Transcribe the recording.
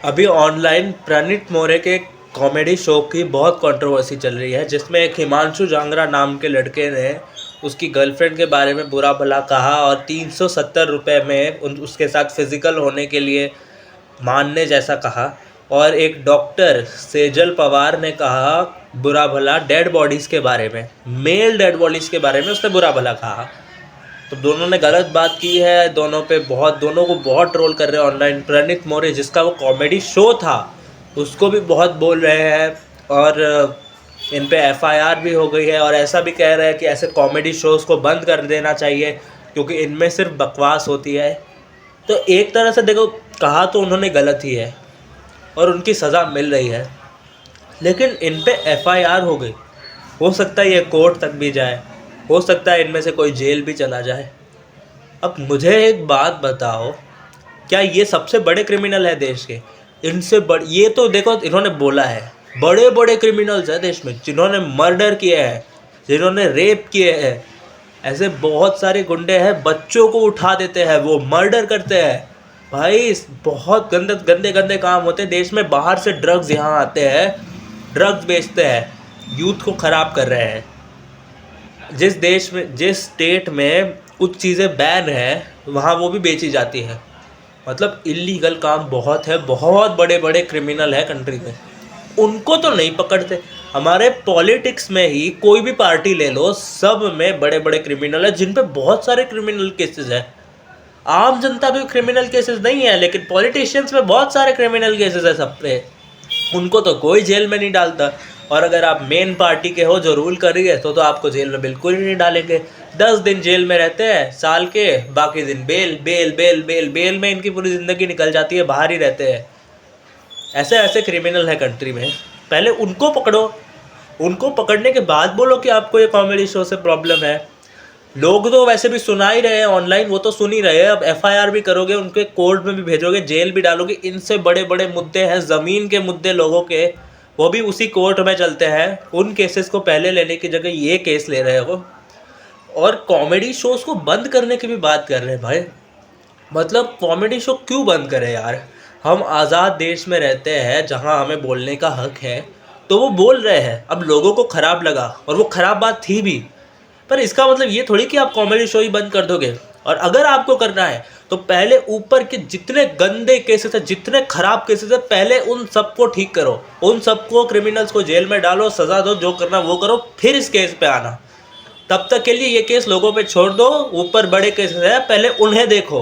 अभी ऑनलाइन प्रणीत मोरे के comedy show की बहुत कंट्रोवर्सी चल रही है, जिसमें एक हिमांशु जांगरा नाम के लड़के ने उसकी गर्लफ्रेंड के बारे में बुरा भला कहा और 370 रुपये में उसके साथ फिजिकल होने के लिए मानने जैसा कहा। और एक डॉक्टर सेजल पवार ने कहा बुरा भला डेड बॉडीज़ के बारे में, मेल डेड बॉडीज़ के बारे में उसने बुरा भला कहा। तो दोनों ने गलत बात की है, दोनों को बहुत ट्रोल कर रहे हैं ऑनलाइन। प्रणीत मोरे जिसका वो कॉमेडी शो था उसको भी बहुत बोल रहे हैं और इन पे एफआईआर भी हो गई है और ऐसा भी कह रहे हैं कि ऐसे कॉमेडी शोज़ को बंद कर देना चाहिए क्योंकि इनमें सिर्फ बकवास होती है। तो एक तरह से देखो, कहा तो उन्होंने गलत ही है और उनकी सज़ा मिल रही है, लेकिन इन पे एफआईआर हो गई। हो सकता है ये कोर्ट तक भी जाए, हो सकता है इनमें से कोई जेल भी चला जाए। अब मुझे एक बात बताओ, क्या ये सबसे बड़े क्रिमिनल है देश के? इनसे ये तो देखो, इन्होंने बोला है बड़े बड़े क्रिमिनल्स हैं देश में जिन्होंने मर्डर किए हैं, जिन्होंने रेप किए हैं। ऐसे बहुत सारे गुंडे हैं, बच्चों को उठा देते हैं, वो मर्डर करते हैं। भाई बहुत गंदे गंदे गंदे काम होते हैं देश में। बाहर से ड्रग्स यहाँ आते हैं, ड्रग्स बेचते हैं, यूथ को ख़राब कर रहे हैं। जिस देश में, जिस स्टेट में कुछ चीज़ें बैन है वहाँ वो भी बेची जाती है। मतलब इलीगल काम बहुत है, बहुत बड़े बड़े क्रिमिनल है कंट्री में, उनको तो नहीं पकड़ते। हमारे पॉलिटिक्स में ही कोई भी पार्टी ले लो, सब में बड़े बड़े क्रिमिनल है जिन पे बहुत सारे क्रिमिनल केसेस है। आम जनता पे क्रिमिनल केसेस नहीं है, लेकिन पॉलिटिशियंस में बहुत सारे क्रिमिनल केसेस है सब पे। उनको तो कोई जेल में नहीं डालता। और अगर आप मेन पार्टी के हो जो रूल कर रही है तो आपको जेल में बिल्कुल ही नहीं डालेंगे। 10 दिन जेल में रहते हैं साल के, बाकी दिन बेल बेल बेल बेल बेल में इनकी पूरी ज़िंदगी निकल जाती है, बाहर ही रहते हैं। ऐसे ऐसे क्रिमिनल है कंट्री में, पहले उनको पकड़ो। उनको पकड़ने के बाद बोलो कि आपको ये कॉमेडी शो से प्रॉब्लम है। लोग तो वैसे भी सुना ही रहे हैं ऑनलाइन, वो तो सुन ही रहे हैं। अब एफआईआर भी करोगे, उनके कोर्ट में भी भेजोगे, जेल भी डालोगे। इनसे बड़े बड़े मुद्दे हैं, ज़मीन के मुद्दे लोगों के, वो भी उसी कोर्ट में चलते हैं। उन केसेस को पहले लेने की जगह ये केस ले रहे हो और कॉमेडी शोज़ को बंद करने की भी बात कर रहे हैं। भाई मतलब कॉमेडी शो क्यों बंद करें यार? हम आज़ाद देश में रहते हैं जहाँ हमें बोलने का हक है, तो वो बोल रहे हैं। अब लोगों को ख़राब लगा और वो ख़राब बात थी भी, पर इसका मतलब ये थोड़ी कि आप कॉमेडी शो ही बंद कर दोगे। और अगर आपको करना है तो पहले ऊपर के जितने गंदे केसेस हैं, जितने ख़राब केसेस हैं, पहले उन सबको ठीक करो, उन सबको क्रिमिनल्स को जेल में डालो, सज़ा दो, जो करना वो करो, फिर इस केस पे आना। तब तक के लिए ये केस लोगों पे छोड़ दो। ऊपर बड़े केसेस हैं, पहले उन्हें देखो।